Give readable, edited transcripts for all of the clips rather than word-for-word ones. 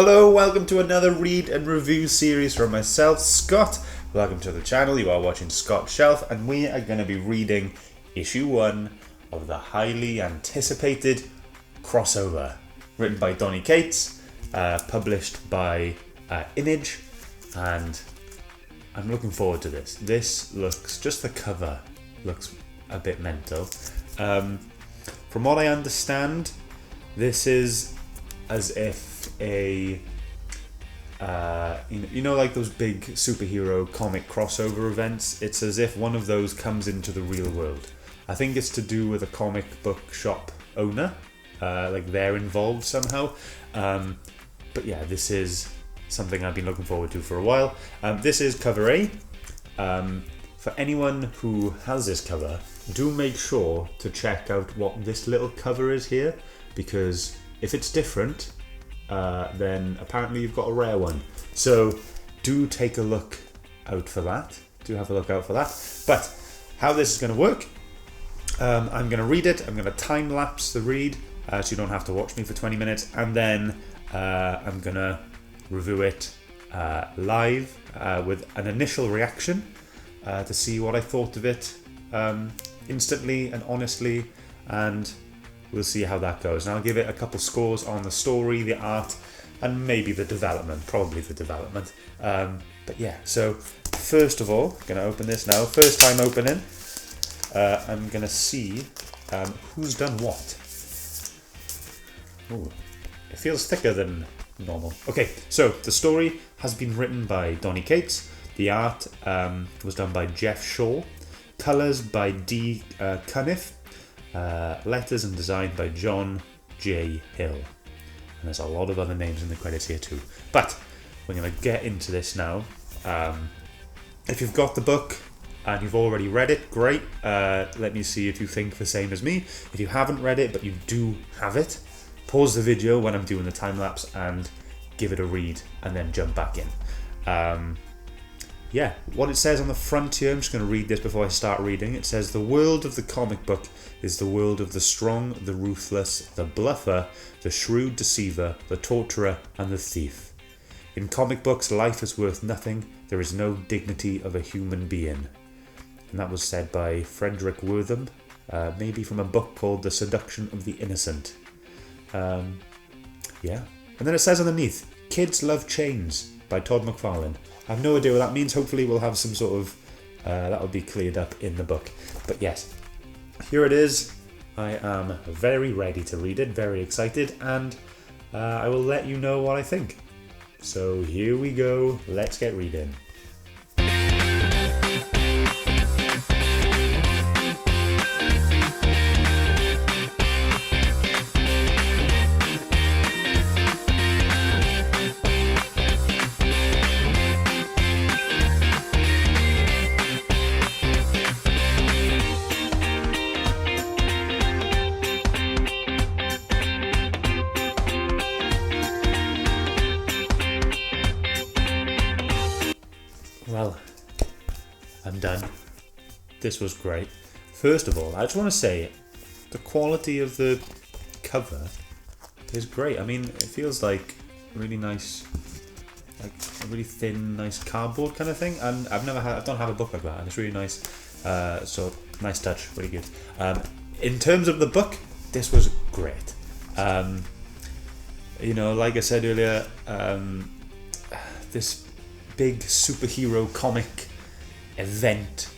Hello, welcome to another read and review series from myself, Scott. Welcome to the channel. You are watching Scott Shelf, and we are going to be reading issue 1 of the highly anticipated crossover, written by Donny CATES, published by Image, and I'm looking forward to this. This looks, just the cover looks a bit mental. From what I understand, this is as if a you know, like those big superhero comic crossover events. It's as if one of those comes into the real world. I think it's to do with a comic book shop owner, like they're involved somehow. But yeah, this is something I've been looking forward to for a while. This is cover A. For anyone who has this cover, do make sure to check out what this little cover is here, because if it's different, then apparently you've got a rare one. So do take a look out for that. Do have a look out for that. But how this is going to work, I'm going to read it. I'm going to time-lapse the read, so you don't have to watch me for 20 minutes. And then I'm going to review it live with an initial reaction to see what I thought of it instantly and honestly, and we'll see how that goes. And I'll give it a couple scores on the story, the art, and maybe the development, probably the development. But yeah, so first of all, I'm going to open this now. First time opening, I'm going to see who's done what. Ooh, it feels thicker than normal. Okay, so the story has been written by Donny CATES. The art was done by Jeff Shaw. Colours by D. Cunniff. Letters and design by John J. Hill. And there's a lot of other names in the credits here too. But we're going to get into this now. If you've got the book and you've already read it, great. Let me see if you think the same as me. If you haven't read it but you do have it, pause the video when I'm doing the time-lapse and give it a read and then jump back in. Yeah, what it says on the front here, I'm just going to read this before I start reading. It says, the world of the comic book is the world of the strong, the ruthless, the bluffer, the shrewd deceiver, the torturer, and the thief. In comic books, life is worth nothing. There is no dignity of a human being. And that was said by Frederick Wortham, maybe from a book called The Seduction of the Innocent. Yeah. And then it says underneath, Kids Love Chains by Todd McFarlane. I have no idea what that means. Hopefully we'll have some sort of, that will be cleared up in the book. But yes, here it is. I am very ready to read it, very excited, and I will let you know what I think. So here we go, let's get reading. Well, I'm done. This was great. First of all, I just want to say the quality of the cover is great. I mean, it feels like really nice, like a really thin, nice cardboard kind of thing. And I don't have a book like that, and it's really nice. So nice touch, really good. In terms of the book, this was great. You know, like I said earlier, this big superhero comic event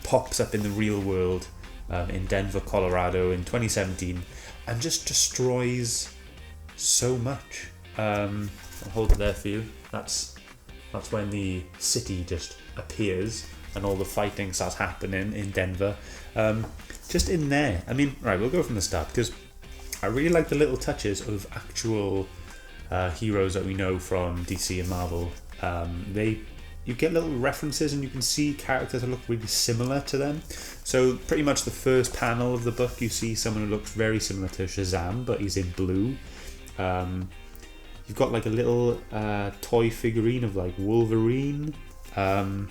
pops up in the real world in Denver, Colorado in 2017 and just destroys so much. I'll hold it there for you. That's when the city just appears and all the fighting starts happening in Denver. Just in there. I mean, right, we'll go from the start because I really like the little touches of actual heroes that we know from DC and Marvel. You get little references and you can see characters that look really similar to them. So pretty much the first panel of the book, you see someone who looks very similar to Shazam, but he's in blue. You've got like a little toy figurine of like Wolverine. And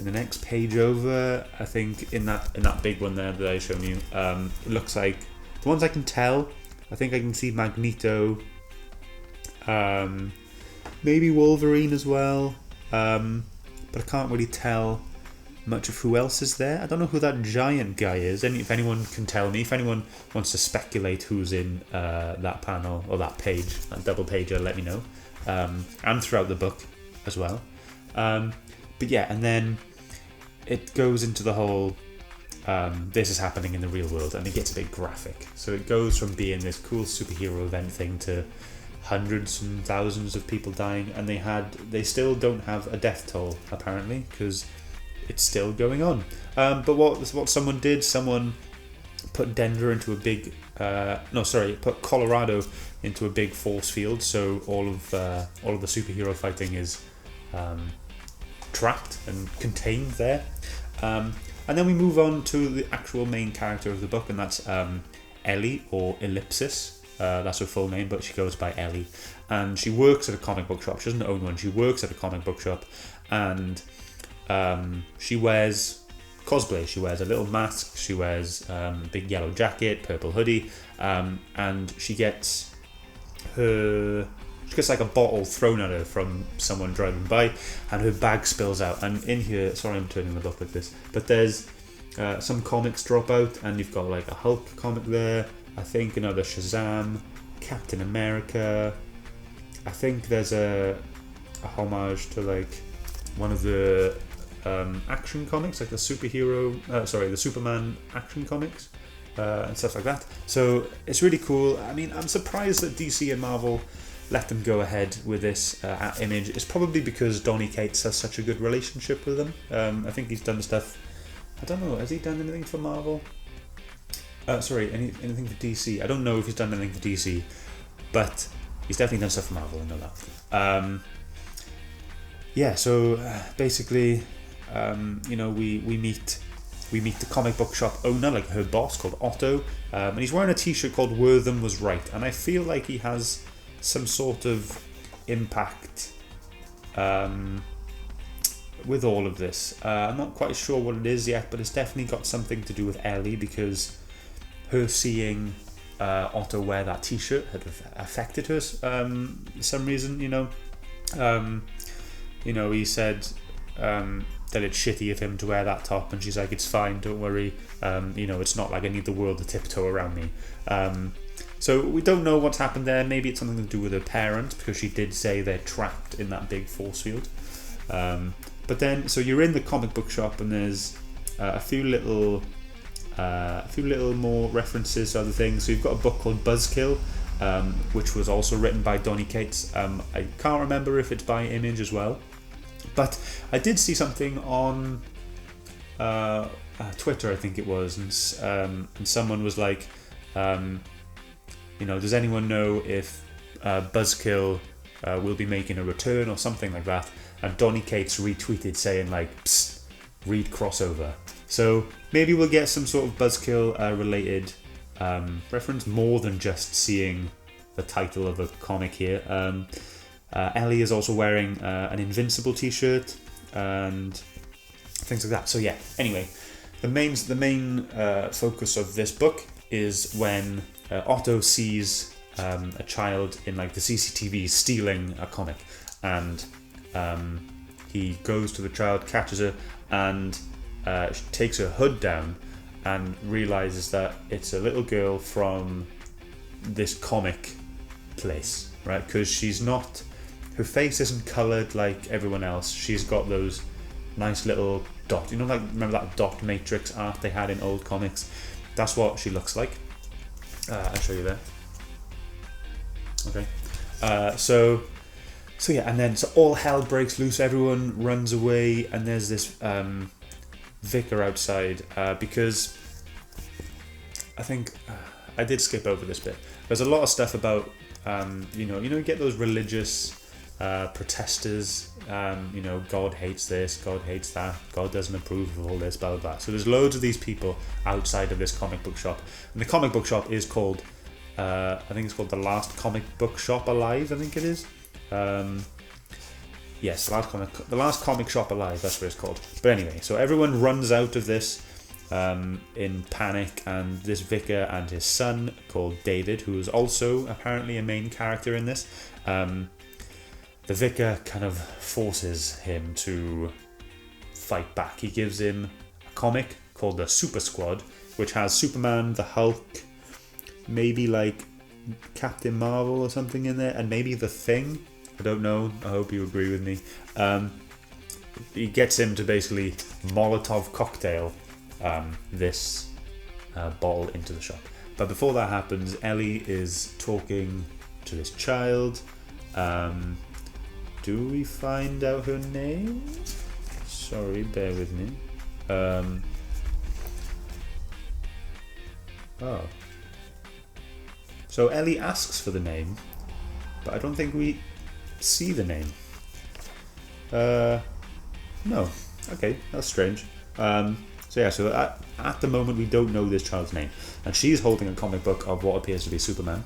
the next page over, I think in that big one there that I showed you, it looks like the ones I can tell. I think I can see Magneto, Maybe Wolverine as well, but I can't really tell much of who else is there. I don't know who that giant guy is. If anyone can tell me, if anyone wants to speculate who's in that panel or that page, that double pager, let me know. And throughout the book as well. But yeah, and then it goes into the whole this is happening in the real world, and it gets a bit graphic. So it goes from being this cool superhero event thing to hundreds and thousands of people dying, and they still don't have a death toll apparently because it's still going on. But what someone did, someone put Denver into a big put Colorado into a big force field, so all of the superhero fighting is trapped and contained there. And then we move on to the actual main character of the book, and that's Ellie, or Ellipsis. That's her full name, but she goes by Ellie. And she works at a comic book shop. She doesn't own one. She works at a comic book shop, and she wears cosplay. She wears a little mask. She wears a big yellow jacket, purple hoodie, and she gets like a bottle thrown at her from someone driving by, and her bag spills out. And in here, sorry I'm turning the book like this, but there's some comics drop out, and you've got like a Hulk comic there, I think another Shazam, Captain America. I think there's a homage to like one of the action comics, like the the Superman action comics, and stuff like that. So it's really cool. I mean, I'm surprised that DC and Marvel let them go ahead with this at Image. It's probably because Donny Cates has such a good relationship with them. I think he's done stuff. I don't know. Has he done anything for Marvel? Anything for DC? I don't know if he's done anything for DC, but he's definitely done stuff for Marvel. I know that. So basically, we meet the comic book shop owner, like her boss, called Otto, and he's wearing a T-shirt called "Wortham was right," and I feel like he has some sort of impact with all of this. I'm not quite sure what it is yet, but it's definitely got something to do with Ellie, because her seeing Otto wear that T-shirt had affected her for some reason. He said that it's shitty of him to wear that top, and she's like, it's fine, don't worry, it's not like I need the world to tiptoe around me. So we don't know what's happened there. Maybe it's something to do with her parents, because she did say they're trapped in that big force field. But then, so you're in the comic book shop, and there's a few little more references to other things. So you've got a book called Buzzkill, which was also written by Donny Cates. I can't remember if it's by Image as well, but I did see something on Twitter, I think it was, and someone was like, does anyone know if Buzzkill will be making a return or something like that? And Donny Cates retweeted saying like, psst, read crossover. So maybe we'll get some sort of Buzzkill related reference, more than just seeing the title of a comic here. Ellie is also wearing an Invincible T-shirt and things like that. So yeah, anyway, the main focus of this book is when Otto sees a child in like the CCTV stealing a comic, and he goes to the child, catches her, and takes her hood down, and realizes that it's a little girl from this comic place, right? Because her face isn't coloured like everyone else. She's got those nice little dot, like, remember that dot matrix art they had in old comics? That's what she looks like. I'll show you there. Okay. So yeah, and then all hell breaks loose. Everyone runs away, and there's this vicar outside, because I think I did skip over this bit. There's a lot of stuff about you get those religious protesters. God hates this, God hates that, God doesn't approve of all this, blah blah blah. So there's loads of these people outside of this comic book shop, and the comic book shop is called I think it's called The Last Comic Book Shop Alive, I think it is. Yes, The Last Comic Shop Alive, that's what it's called. But anyway, so everyone runs out of this in panic, and this vicar and his son, called David, who is also apparently a main character in this, the vicar kind of forces him to fight back. He gives him a comic called the Super Squad, which has Superman, the Hulk, maybe like Captain Marvel or something in there, and maybe the Thing. I don't know. I hope you agree with me. He gets him to basically Molotov cocktail this bottle into the shop. But before that happens, Ellie is talking to this child. Do we find out her name? Sorry, bear with me. Oh. So Ellie asks for the name, but I don't think we see the name. No. Okay, that's strange. So at the moment we don't know this child's name, and she's holding a comic book of what appears to be Superman.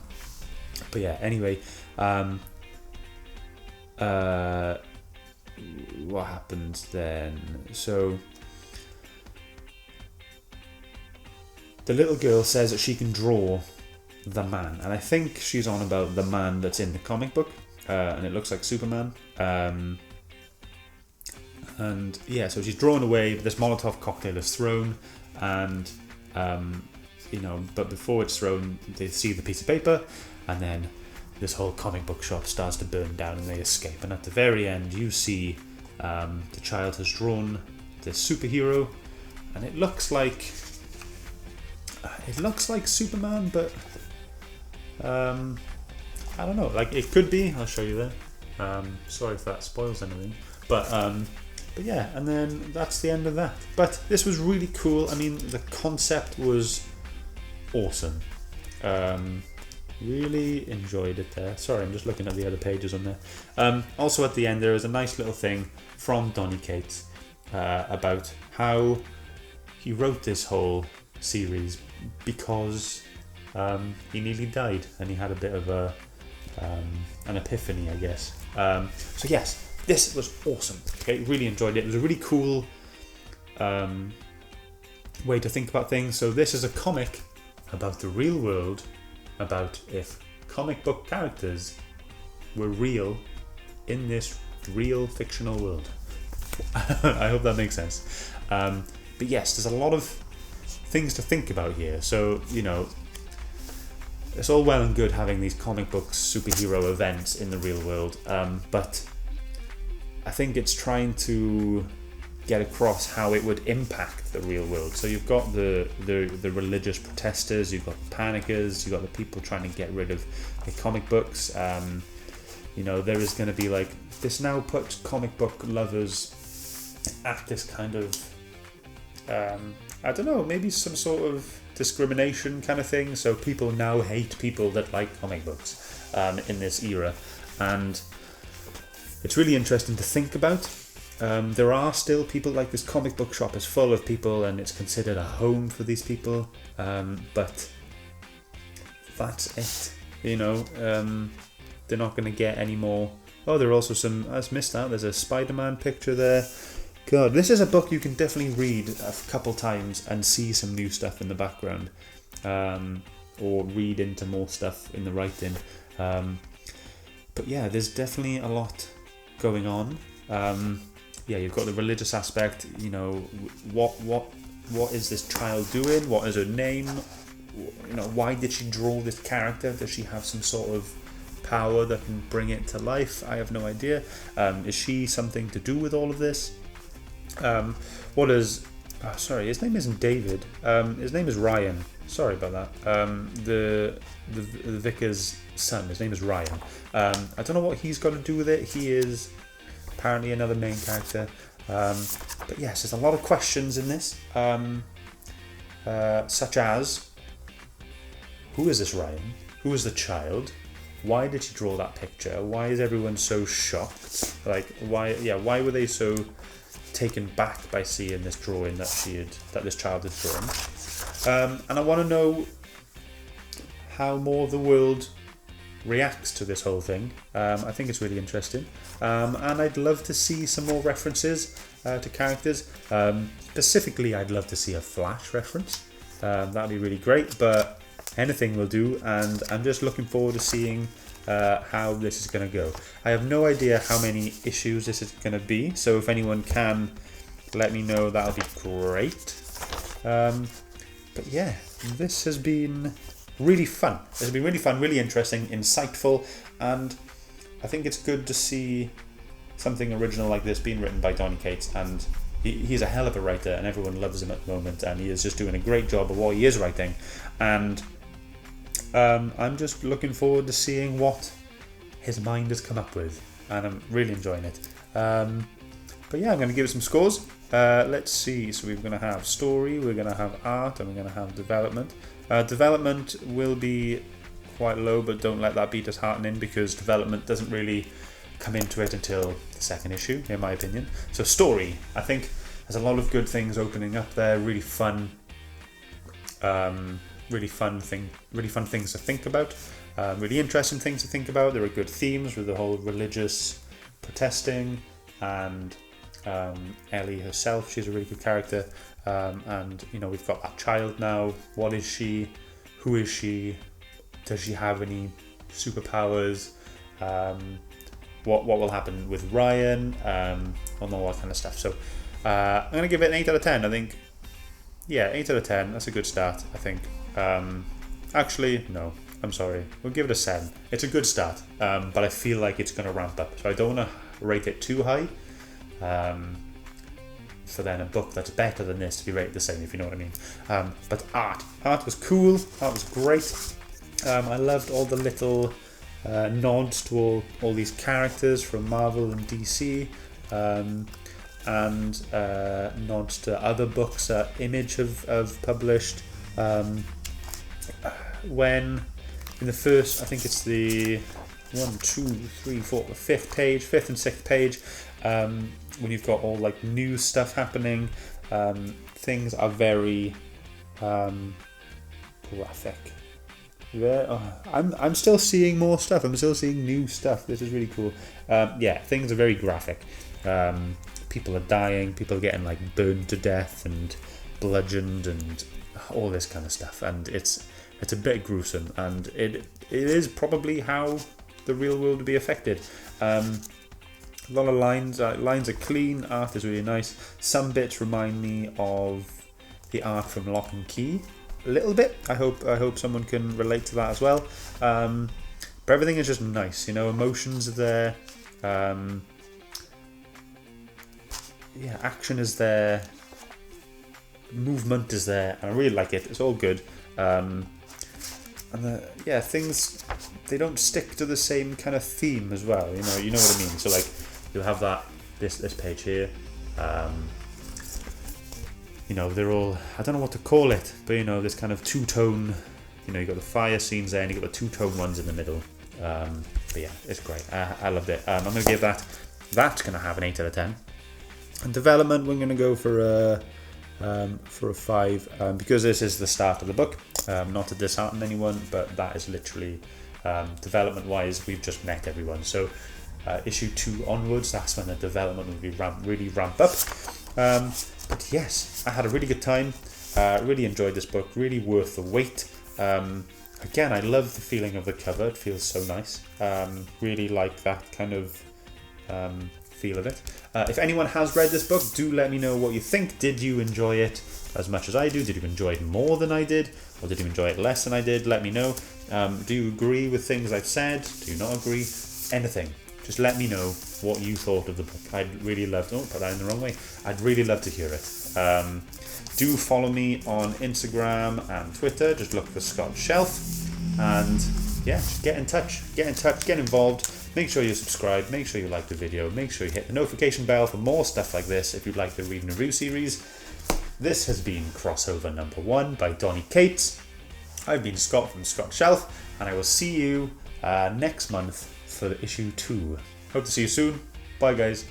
But yeah, anyway, what happens then? So the little girl says that she can draw the man, and I think she's on about the man that's in the comic book, and it looks like Superman. And yeah, so she's drawn away, but this Molotov cocktail is thrown, and but before it's thrown, they see the piece of paper, and then this whole comic book shop starts to burn down, and they escape. And at the very end, you see the child has drawn this superhero, and it looks like Superman, but I don't know. Like, it could be. I'll show you there. Sorry if that spoils anything, but yeah, and then that's the end of that. But this was really cool. I mean, the concept was awesome. Really enjoyed it there. Sorry, I'm just looking at the other pages on there. Also at the end there is a nice little thing from Donny CATES about how he wrote this whole series because he nearly died, and he had a bit of an epiphany, I guess. So yes, this was awesome. Okay, really enjoyed it. It was a really cool way to think about things. So this is a comic about the real world, about if comic book characters were real in this real fictional world. I hope that makes sense. But yes, there's a lot of things to think about here. So, it's all well and good having these comic book superhero events in the real world, but I think it's trying to get across how it would impact the real world. So you've got the religious protesters, you've got the panickers, you've got the people trying to get rid of the comic books. There is going to be like, this now puts comic book lovers at this kind of I don't know, maybe some sort of discrimination kind of thing. So people now hate people that like comic books in this era, and it's really interesting to think about. There are still people, like, this comic book shop is full of people, and it's considered a home for these people, but that's it. They're not going to get any more. Oh, there are also some, I just missed that, there's a Spider-Man picture there. God, this is a book you can definitely read a couple times and see some new stuff in the background, or read into more stuff in the writing. But yeah, there's definitely a lot going on. You've got the religious aspect. What is this child doing? What is her name? Why did she draw this character? Does she have some sort of power that can bring it to life? I have no idea. Is she something to do with all of this? Sorry, his name isn't David. His name is Ryan. Sorry about that. The vicar's son, his name is Ryan. I don't know what he's got to do with it. He is apparently another main character. But yes, there's a lot of questions in this, such as, who is this Ryan? Who is the child? Why did she draw that picture? Why is everyone so shocked? Why were they so taken back by seeing this drawing that this child had drawn? And I want to know how more of the world reacts to this whole thing. I think it's really interesting, and I'd love to see some more references to characters. Specifically, I'd love to see a Flash reference. That'd be really great, but anything will do, and I'm just looking forward to seeing how this is going to go. I have no idea how many issues this is going to be, so if anyone can let me know, that'll be great. But yeah, this has been really fun. This has been really fun, really interesting, insightful, and I think it's good to see something original like this being written by Donny CATES, and he's a hell of a writer and everyone loves him at the moment, and he is just doing a great job of what he is writing, and I'm just looking forward to seeing what his mind has come up with, and I'm really enjoying it. But yeah, I'm going to give it some scores. Let's see, so we're going to have story, we're going to have art, and we're going to have development. Development will be quite low, but don't let that be disheartening, because development doesn't really come into it until the second issue, in my opinion. So story, I think there's a lot of good things opening up there, really fun things to think about, really interesting things to think about. There are good themes with the whole religious protesting, and Ellie herself, she's a really good character, and you know, we've got that child now. What is she? Who is she? Does she have any superpowers? What will happen with Ryan? And all that kind of stuff. So I'm going to give it an 8 out of 10. I think, yeah, 8 out of 10. That's a good start, I think. Actually, no, I'm sorry. We'll give it a 7. It's a good start, but I feel like it's going to ramp up. So I don't want to rate it too high. For then a book that's better than this to be rated the same, if you know what I mean. But art was cool. Art was great. I loved all the little nods to all these characters from Marvel and DC, and nods to other books that Image have published. When in the first, I think it's the 5th and 6th page, when you've got all like new stuff happening, things are very graphic. I'm still seeing more stuff. I'm still seeing new stuff. This is really cool. Yeah, things are very graphic. People are dying. People are getting like burned to death and bludgeoned and all this kind of stuff. And it's a bit gruesome. And it is probably how the real world would be affected. A lot of lines are clean. Art is really nice. Some bits remind me of the art from Lock and Key. A little bit. I hope someone can relate to that as well. But everything is just nice, you know. Emotions are there. Yeah, action is there. Movement is there, and I really like it. It's all good. And things, they don't stick to the same kind of theme as well. You know what I mean. So like, you'll have this page here. You know, they're all, I don't know what to call it, but you know, this kind of two-tone, you know, you got the fire scenes there and you got the two-tone ones in the middle. But yeah, it's great. I loved it. I'm going to give that's going to have an 8 out of 10. And development, we're going to go for a 5, because this is the start of the book. Not to dishearten anyone, but that is literally, development-wise, we've just met everyone. So issue 2 onwards, that's when the development will be really ramp up. But yes, I had a really good time. Really enjoyed this book. Really worth the wait. Again, I love the feeling of the cover. It feels so nice. Really like that kind of feel of it. If anyone has read this book, do let me know what you think. Did you enjoy it as much as I do? Did you enjoy it more than I did? Or did you enjoy it less than I did? Let me know. Do you agree with things I've said? Do you not agree? Anything. Just let me know what you thought of the book. I'd really love to... Oh, put that in the wrong way. I'd really love to hear it. Do follow me on Instagram and Twitter. Just look for Scott Shelf. And yeah, just get in touch. Get involved. Make sure you subscribe. Make sure you like the video. Make sure you hit the notification bell for more stuff like this if you'd like the read and review series. This has been crossover number 1 by Donny CATES. I've been Scott from Scott Shelf, and I will see you next month for issue 2. Hope to see you soon. Bye, guys.